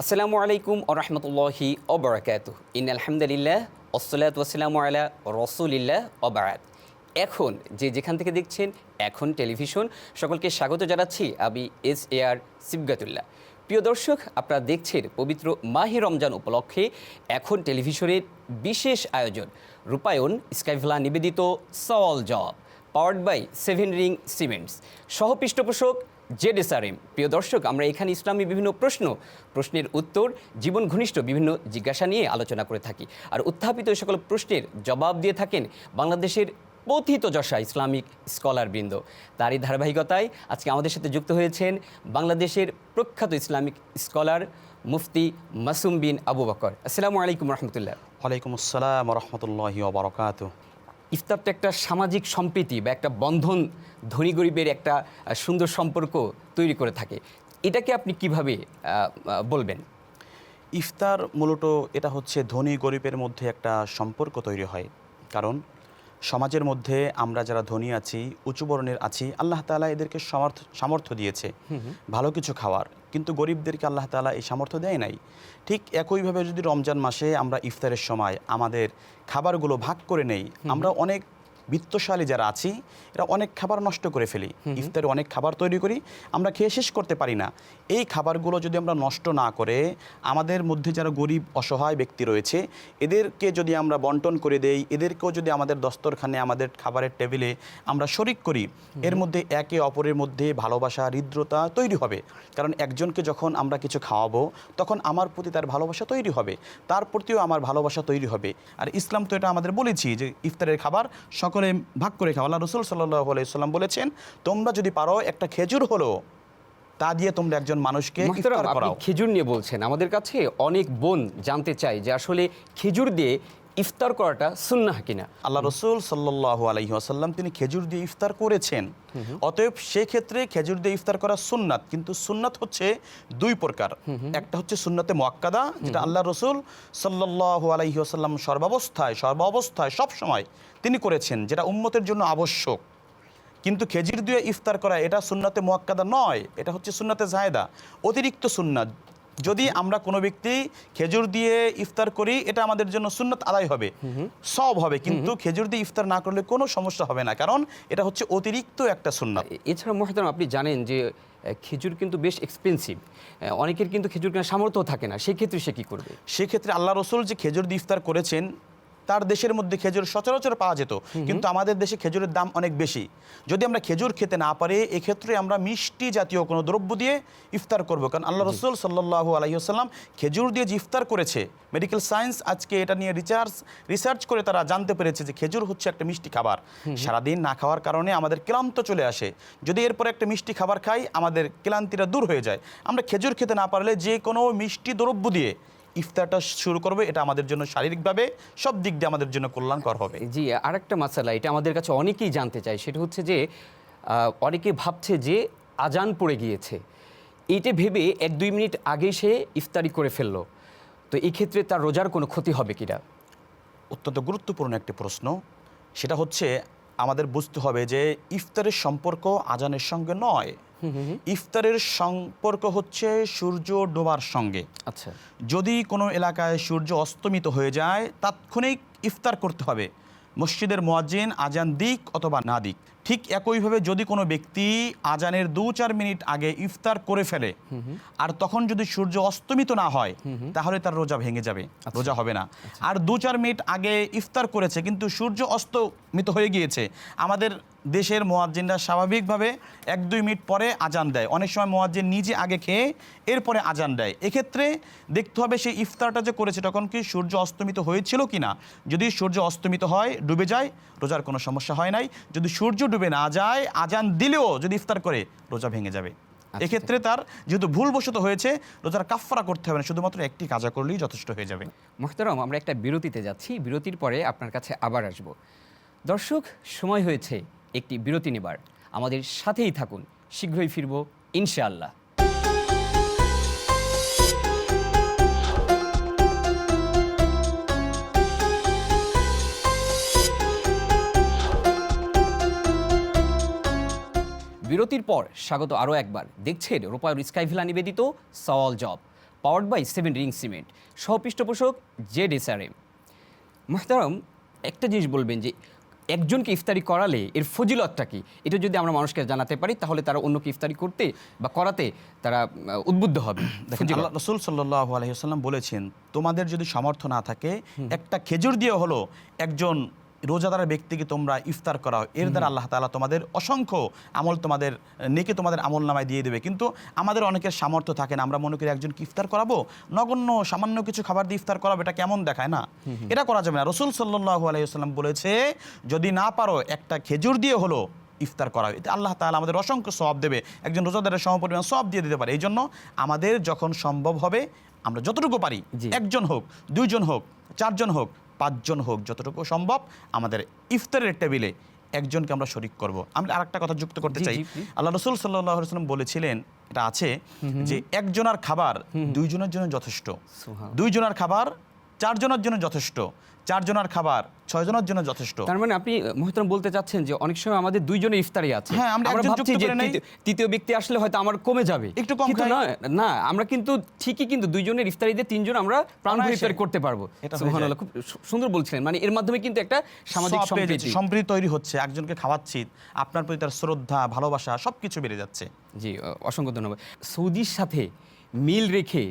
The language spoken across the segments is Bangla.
আসসালামু আলাইকুম ওয়া রাহমাতুল্লাহি ওয়া বারাকাতুহু। ইন্নাল হামদুলিল্লাহ ওয়াসসালাতু ওয়াসসালামু আলা রাসূলিল্লাহ ওয়া বা'দ। এখন যেখান থেকে দেখছেন এখন টেলিভিশন, সকলকে স্বাগত জানাচ্ছি আমি এস.এ.আর. সিবগাতুল্লাহ। প্রিয় দর্শক, আপনারা দেখছেন পবিত্র মাহে রমজান উপলক্ষে এখন টেলিভিশনের বিশেষ আয়োজন রূপায়ণ স্কাইভেলা নিবেদিত সওয়াল জবাব, পাওয়ার্ড বাই 7 রিং সিমেন্টস, সহ পৃষ্ঠপোষক জেডএসআরএম। প্রিয় দর্শক, আমরা এখানে ইসলামী বিভিন্ন প্রশ্নের উত্তর, জীবন ঘনিষ্ঠ বিভিন্ন জিজ্ঞাসা নিয়ে আলোচনা করে থাকি। আর উত্থাপিত এই সকল প্রশ্নের জবাব দিয়ে থাকেন বাংলাদেশের পথিতযশা ইসলামিক স্কলারবৃন্দ। তারই ধারাবাহিকতায় আজকে আমাদের সাথে যুক্ত হয়েছেন বাংলাদেশের প্রখ্যাত ইসলামিক স্কলার মুফতি মাসুম বিন আবু বকর। আসসালামু আলাইকুম রহমতুল্লাহ। ওয়ালাইকুম আসসালাম রহমতুল্লাহি ওয়া বারাকাতুহু। ইফতার তো একটা সামাজিক সম্প্রীতি বা একটা বন্ধন, ধনী গরিবের একটা সুন্দর সম্পর্ক তৈরি করে থাকে। এটাকে আপনি কিভাবে বলবেন? ইফতার মূলত এটা হচ্ছে ধনী গরিবের মধ্যে একটা সম্পর্ক তৈরি হয়। কারণ সমাজের মধ্যে আমরা যারা ধনী আছি, উঁচু বর্ণের আছি, আল্লাহ তাআলা এদেরকে সামর্থ্য দিয়েছে ভালো কিছু খাওয়ার, কিন্তু গরিবদেরকে আল্লাহ তাআলা এই সামর্থ্য দেয় নাই। ঠিক একইভাবে যদি রমজান মাসে আমরা ইফতারের সময় আমাদের খাবারগুলো ভাগ করে নেই, আমরা অনেক বিত্তশালী যারা আছি এরা অনেক খাবার নষ্ট করে ফেলি। ইফতারে অনেক খাবার তৈরি করি, আমরা খেয়ে শেষ করতে পারি না। এই খাবারগুলো যদি আমরা নষ্ট না করে আমাদের মধ্যে যারা গরিব অসহায় ব্যক্তি রয়েছে এদেরকে যদি আমরা বন্টন করে দেই, এদেরকেও যদি আমাদের দস্তরখানে আমাদের খাবারের টেবিলে আমরা শরিক করি, এর মধ্যে একে অপরের মধ্যে ভালোবাসা হৃদ্রতা তৈরি হবে। কারণ একজনকে যখন আমরা কিছু খাওয়াবো তখন আমার প্রতি তার ভালোবাসা তৈরি হবে, তার প্রতিও আমার ভালোবাসা তৈরি হবে। আর ইসলাম তো এটা আমাদের বলেছি যে ইফতারের খাবার সকলে ভাগ করে খাওয়া। আল্লাহ রাসূল সাল্লাল্লাহু আলাইহি ওয়াসাল্লাম বলেছেন, তোমরা যদি পারো একটা খেজুর হলো তা দিয়ে তোমরা একজন মানুষকে ইফতার করাও। খেজুর নিয়ে বলছেন, আমাদের কাছে অনেক বোন জানতে চাই যে আসলে খেজুর দিয়ে ইফতার করাটা সুন্নাহ কিনা। আল্লাহ রাসূল সাল্লাল্লাহু আলাইহি ওয়াসাল্লাম তিনি খেজুর দিয়ে ইফতার করেছেন, অতএব সেক্ষেত্রে খেজুর দিয়ে ইফতার করা সুন্নাত। কিন্তু সুন্নাত হচ্ছে দুই প্রকার। একটা হচ্ছে সুন্নাতে মুআক্কাদা, যেটা আল্লাহ রাসূল সাল্লাল্লাহু আলাইহি ওয়াসাল্লাম সর্বাবস্থায় সব সময় তিনি করেছেন, যেটা উম্মতের জন্য আবশ্যক। কিন্তু খেজুর দিয়ে ইফতার করা এটা সুন্নাতে মুআক্কাদা নয়, এটা হচ্ছে সুন্নাতে জায়েদা, অতিরিক্ত সুন্নাত। যদি আমরা কোনো ব্যক্তি খেজুর দিয়ে ইফতার করি এটা আমাদের জন্য সুন্নাত আদায় হবে, সওয়াব হবে, কিন্তু খেজুর দিয়ে ইফতার না করলে কোনো সমস্যা হবে না, কারণ এটা হচ্ছে অতিরিক্ত একটা সুন্নাত। এছাড়া মুহতারাম, আপনি জানেন যে খেজুর কিন্তু বেশ এক্সপেন্সিভ, অনেকের কিন্তু খেজুর কেনার সামর্থ্য থাকে না, সেক্ষেত্রে সে কী করবে? সেক্ষেত্রে আল্লাহ রাসূল যে খেজুর দিয়ে ইফতার করেছেন তার দেশের মধ্যে খেজুর সচরাচর পাওয়া যেত, কিন্তু আমাদের দেশে খেজুরের দাম অনেক বেশি। যদি আমরা খেজুর খেতে না পারি, এক্ষেত্রে আমরা মিষ্টি জাতীয় কোনো দ্রব্য দিয়ে ইফতার করব। কারণ আল্লাহ রাসূল সাল্লাল্লাহু আলাইহি ওয়াসাল্লাম খেজুর দিয়ে যে ইফতার করেছে, মেডিকেল সায়েন্স আজকে এটা নিয়ে রিসার্চ করে তারা জানতে পেরেছে যে খেজুর হচ্ছে একটা মিষ্টি খাবার। সারাদিন না খাওয়ার কারণে আমাদের ক্লান্ত চলে আসে, যদি এরপর একটা মিষ্টি খাবার খাই আমাদের ক্লান্তিটা দূর হয়ে যায়। আমরা খেজুর খেতে না পারলে যে কোনো মিষ্টি দ্রব্য দিয়ে ইফতারটা শুরু করবে, এটা আমাদের জন্য শারীরিকভাবে সব দিক দিয়ে আমাদের জন্য কল্যাণকর হবে। জি, আরেকটা মাসালা, এটা আমাদের কাছে অনেকেই জানতে চায়, সেটা হচ্ছে যে অনেকে ভাবছে যে আজান পড়ে গিয়েছে, এইটা ভেবে 1-2 মিনিট আগে সে ইফতারি করে ফেললো, তো এই ক্ষেত্রে তার রোজার কোনো ক্ষতি হবে কিনা? অত্যন্ত গুরুত্বপূর্ণ একটি প্রশ্ন। সেটা হচ্ছে আমাদের বুঝতে হবে যে ইফতারের সম্পর্ক আজানের সঙ্গে নয়, ইফতারের সম্পর্ক হচ্ছে সূর্য ডোবার সঙ্গে। আচ্ছা, যদি কোনো এলাকায় সূর্য অস্তমিত হয়ে যায় তাৎক্ষণিক ইফতার করতে হবে, মসজিদের মুয়াজ্জিন আজান দিক অথবা না দিক। ঠিক একইভাবে যদি কোনো ব্যক্তি আজানের 2-4 মিনিট আগে ইফতার করে ফেলে আর তখন যদি সূর্য অস্তমিত না হয় তাহলে তার রোজা ভেঙে যাবে, রোজা হবে না। আর 2-4 মিনিট আগে ইফতার করেছে কিন্তু সূর্য অস্তমিত হয়ে গিয়েছে, আমাদের দেশের মুয়াজ্জিনরা স্বাভাবিকভাবে 1-2 মিনিট পরে আজান দেয়, অনেক সময় মুয়াজ্জিন নিজে আগে খেয়ে এরপরে আজান দেয়। এক্ষেত্রে দেখতে হবে সেই ইফতারটা যে করেছে তখন কি সূর্য অস্তমিত হয়েছিল কি না। যদি সূর্য অস্তমিত হয়, ডুবে যায়, রোজার কোনো সমস্যা হয় নাই। যদি সূর্য ডুবে না যায়, আজান দিলেও যদি ইফতার করে, রোজা ভেঙে যাবে। এক্ষেত্রে তার যেহেতু ভুলবশত হয়েছে, রোজার কাফফারা করতে হবে না, শুধুমাত্র একটি কাজা করলেই যথেষ্ট হয়ে যাবে। মুহতারাম, আমরা একটা বিরতিতে যাচ্ছি, বিরতির পরে আপনার কাছে আবার আসব। দর্শক, সময় হয়েছে একটি বিরতি নেবার, আমাদের সাথেই থাকুন, শীঘ্রই ফিরব ইনশাআল্লাহ। বিরতির পর স্বাগত আরও একবার। দেখছেন রূপায়ণ স্কাইভেলা নিবেদিত সওয়াল জব, পাওয়ার্ড বাই 7 রিং সিমেন্ট, সহ-পৃষ্ঠপোষক ZSRM। মুহতারাম, একটা জিনিস বলবেন যে একজনকে ইফতারি করালে এর ফজিলতটা কি, এটা যদি আমরা মানুষকে জানাতে পারি তাহলে তারা অন্যকে ইফতারি করতে বা করাতে তারা উদ্বুদ্ধ হবে। দেখেন, আল্লাহ রাসূল সাল্লাল্লাহু আলাইহি ওয়াসাল্লাম বলেছেন, তোমাদের যদি সামর্থ্য না থাকে একটা খেজুর দিয়ে হলো একজন রোজাদার ব্যক্তিকে তোমরা ইফতার করাও, এর দ্বারা আল্লাহ তাআলা তোমাদের অসংখ্য আমল, তোমাদের নেকি তোমাদের আমল নামায় দিয়ে দেবে। কিন্তু আমাদের অনেকের সামর্থ্য থাকে না, আমরা মনে করি একজনকে ইফতার করাবো, নগণ্য সামান্য কিছু খাবার দিয়ে ইফতার করাবো, এটা কেমন দেখায় না, এটা করা যাবে না। রাসূল সাল্লাল্লাহু আলাইহি ওয়াসাল্লাম বলেছে, যদি না পারো একটা খেজুর দিয়ে হলো ইফতার করা, এতে আল্লাহ তাআলা আমাদের অসংখ্য সওয়াব দেবে, একজন রোজাদারের সমপরিমাণ সওয়াব দিয়ে দিতে পারে। এই জন্য আমাদের যখন সম্ভব হবে আমরা যতটুকু পারি, একজন হোক, দুইজন হোক, চারজন হোক, পাঁচজন হোক, যতটুকু সম্ভব আমাদের ইফতারের টেবিলে একজনকে আমরা শরীক করব। আমি আরেকটা কথা যুক্ত করতে চাই। আল্লাহ রাসূল সাল্লাল্লাহু আলাইহি ওয়াসাল্লাম বলেছিলেন, এটা আছে যে একজনের খাবার দুইজনের জন্য যথেষ্ট, দুইজনের খাবার চারজনের জন্য যথেষ্ট, চারজনের খাবার ছয়জনের জন্য যথেষ্ট। তার মানে আপনি মুহতারাম বলতে চাচ্ছেন যে অনেক সময় আমাদের দুইজনের ইফতারি আছে, হ্যাঁ, আমরা একজন ভাবছি যুক্ত যে করে নেই। তৃতীয় ব্যক্তি আসলে হয়তো আমার কমে যাবে, একটু কম কিন্তু খাই। না, আমরা কিন্তু ঠিকই কিন্তু দুইজনের ইফতারিতে তিনজন আমরা প্রাণভরে অনায়াসে ইফতারি করতে পারবো। এটা হয়ে সুবহানাল্লাহ, খুব সুন্দর বলছিলেন। মানে এর মাধ্যমে কিন্তু একটা সামাজিক সব পেয়ে যাচ্ছে, সম্প্রীতি। সম্প্রীতি তৈরি হচ্ছে, একজনকে খাওয়াচ্ছি, আপনার প্রতি তার শ্রদ্ধা, ভালোবাসা সবকিছু বেড়ে যাচ্ছে। জি, অসংখ্য ধন্যবাদ। সৌদির সাথে মিল রেখে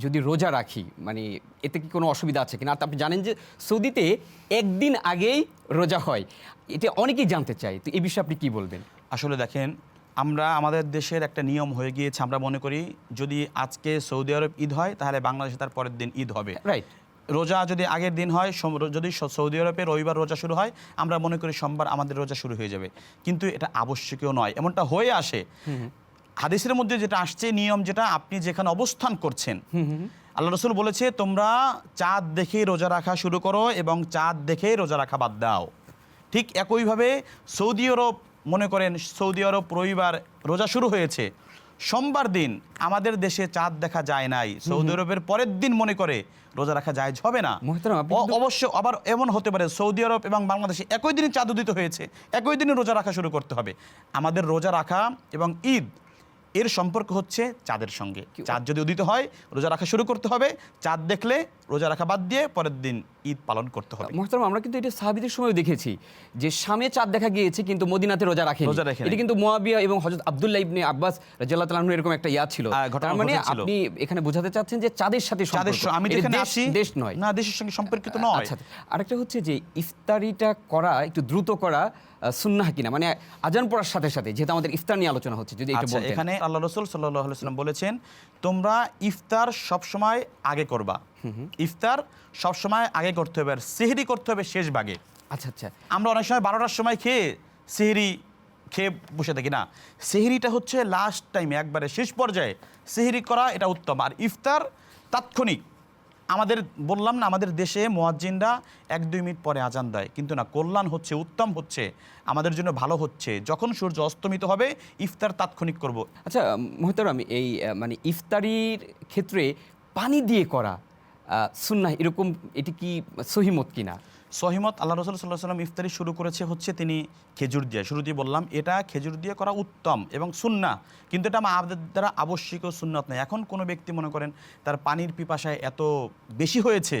যদি রোজা রাখি, মানে এতে কি কোনো অসুবিধা আছে কিনা? আর আপনি জানেন যে সৌদিতে একদিন আগেই রোজা হয়, এটা অনেকেই জানতে চাই, তো এই বিষয়ে আপনি কি বলবেন? আসলে দেখেন, আমরা আমাদের দেশের একটা নিয়ম হয়ে গিয়েছে, আমরা মনে করি যদি আজকে সৌদি আরব ঈদ হয় তাহলে বাংলাদেশে তার পরের দিন ঈদ হবে। রাইট। রোজা যদি আগের দিন হয়, যদি সৌদি আরবে রবিবার রোজা শুরু হয়, আমরা মনে করি সোমবার আমাদের রোজা শুরু হয়ে যাবে, কিন্তু এটা আবশ্যকীয় নয়, এমনটা হয়ে আসে। হাদিসের মধ্যে যেটা আসছে নিয়ম, যেটা আপনি যেখানে অবস্থান করছেন, আল্লাহ রাসূল বলেছে তোমরা চাঁদ দেখে রোজা রাখা শুরু করো এবং চাঁদ দেখে রোজা রাখা বাদ দাও। ঠিক একইভাবে সৌদি আরব, মনে করেন সৌদি আরব রবিবার রোজা শুরু হয়েছে, সোমবার দিন আমাদের দেশে চাঁদ দেখা যায় নাই, সৌদি আরবের পরের দিন মনে করে রোজা রাখা জায়েজ হবে না। মুহতারাম, আপনি অবশ্য আবার এমন হতে পারে সৌদি আরব এবং বাংলাদেশে একই দিনে চাঁদ উদিত হয়েছে, একই দিনে রোজা রাখা শুরু করতে হবে। আমাদের রোজা রাখা এবং ঈদ এর সম্পর্ক হচ্ছে চাঁদের সঙ্গে। চাঁদ যদি উদিত হয় রোজা রাখা শুরু করতে হবে, চাঁদ দেখলে রোজা রাখা বাদ দিয়ে পরের দিন ঈদ পালন করতে হবে। মুহতারাম, আমরা কিন্তু এটা সাহাবীদের সময়ও দেখেছি যে শামে চাঁদ দেখা গিয়েছে কিন্তু মদিনাতে রোজা রাখেনি। এটা কিন্তু মুয়াবিয়া এবং হযরত আব্দুল্লাহ ইবনে আব্বাস রাদিয়াল্লাহু তাআলা আনহু এরকম একটা ইয়া ছিল। তার মানে আপনি এখানে বোঝাতে চাচ্ছেন যে চাঁদের সাথে সম্পর্ক, আমি যেখানে আসি দেশ নয়, না, দেশের সঙ্গে সম্পর্কিত নয়। আচ্ছা, আরেকটা হচ্ছে যে ইফতারিটা করা একটু দ্রুত করা সুন্নাহ কিনা, মানে আজান পড়ার সাথে সাথে, যেহেতু আমাদের ইফতার নিয়ে আলোচনা হচ্ছে, যদি একটু বলতেন। এখানে আল্লাহ রাসূল সাল্লাল্লাহু আলাইহি ওয়াসাল্লাম বলেছেন, তোমরা ইফতার সবসময় আগে করবা, ইফতার সবসময় আগে করতে হবে, আর সেহরি করতে হবে শেষ ভাগে। আচ্ছা আচ্ছা, আমরা অনেক সময় 12টার সময় খেয়ে সেহরি খেয়ে বসে থাকি না, সেহরিটা হচ্ছে লাস্ট টাইমে, একবারে শেষ পর্যায়ে সেহরি করা, এটা উত্তম। আর ইফতার তাৎক্ষণিক, আমাদের বললাম না, আমাদের দেশে মুয়াজ্জিনরা 1-2 মিনিট পরে আজান দেয়, কিন্তু না, কল্যাণ হচ্ছে, উত্তম হচ্ছে, আমাদের জন্য ভালো হচ্ছে, যখন সূর্য অস্তমিত হবে ইফতার তাৎক্ষণিক করব। আচ্ছা মুহতারাম, এই মানে ইফতারির ক্ষেত্রে পানি দিয়ে করা সুন্নাহ, এরকম এটি কি সহিমত কিনা? সহিমত, আল্লাহ রাসূল সাল্লাল্লাহু আলাইহি ওয়াসাল্লাম ইফতারি শুরু করেছে হচ্ছে তিনি খেজুর দিয়ে, শুরুতেই বললাম এটা খেজুর দিয়ে করা উত্তম এবং সুন্নাহ, কিন্তু এটা আমাদের দ্বারা আবশ্যকীয় সুন্নাত নয়। এখন কোনো ব্যক্তি মনে করেন তার পানির পিপাসায় এত বেশি হয়েছে,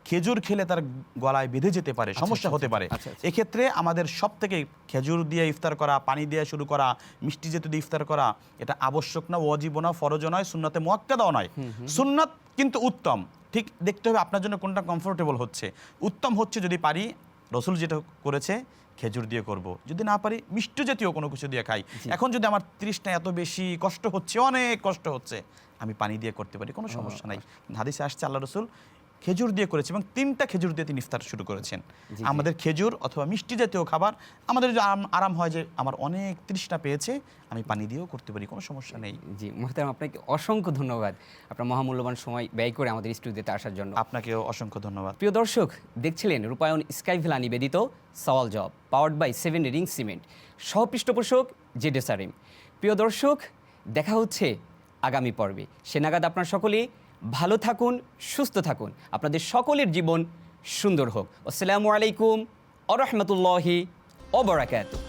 খেজুর খেলে তার গলায় বেঁধে যেতে পারে, সমস্যা হতে পারে। এক্ষেত্রে আমাদের সব থেকে খেজুর দিয়ে ইফতার করা, পানি দিয়ে শুরু করা, মিষ্টি জাতীয় দিয়ে ইফতার করা, এটা আবশ্যক না, ওয়াজিব না, ফরজও নয়, সুন্নাতে মুআক্কাদাও নয়। সুন্নাত কিন্তু উত্তম, ঠিক দেখতে হবে আপনার জন্য কোনটা কমফোর্টেবল হচ্ছে। উত্তম হচ্ছে যদি পারি রাসূল যেটা করেছে খেজুর দিয়ে করব, যদি না পারি মিষ্টি জাতীয় কোনো কিছু দিয়ে খাই। এখন যদি আমার তৃষ্ণা এত বেশি, কষ্ট হচ্ছে, অনেক কষ্ট হচ্ছে, আমি পানি দিয়ে করতে পারি, কোনো সমস্যা নাই। হাদিসে আসছে আল্লাহ রাসূল খেজুর দিয়ে করেছে এবং 3টা খেজুর দিয়ে তিনি ইফতার শুরু করেছেন। আমাদের খেজুর অথবা মিষ্টি জাতীয় খাবার, আমাদের যদি আরাম হয় যে আমার অনেক তৃষ্ণা পেয়েছে, আমি পানি দিয়েও করতে পারি, কোনো সমস্যা নেই। জি মুহতারাম, আপনাকে অসংখ্য ধন্যবাদ আপনার মহামূল্যবান সময় ব্যয় করে আমাদের স্টুডিওতে আসার জন্য। আপনাকেও অসংখ্য ধন্যবাদ। প্রিয় দর্শক, দেখছিলেন রূপায়ণ স্কাইভিলা নিবেদিত সওয়াল জব, পাওয়ার্ড বাই 7 রিং সিমেন্ট, সহ-পৃষ্ঠপোষক ZSRM। প্রিয় দর্শক, দেখা হচ্ছে আগামী পর্বে। সে নাগাদ আপনার সকলেই ভালো থাকুন, সুস্থ থাকুন, আপনাদের সকলের জীবন সুন্দর হোক। আসসালামু আলাইকুম ওয়া রাহমাতুল্লাহি ওয়া বারাকাতুহু।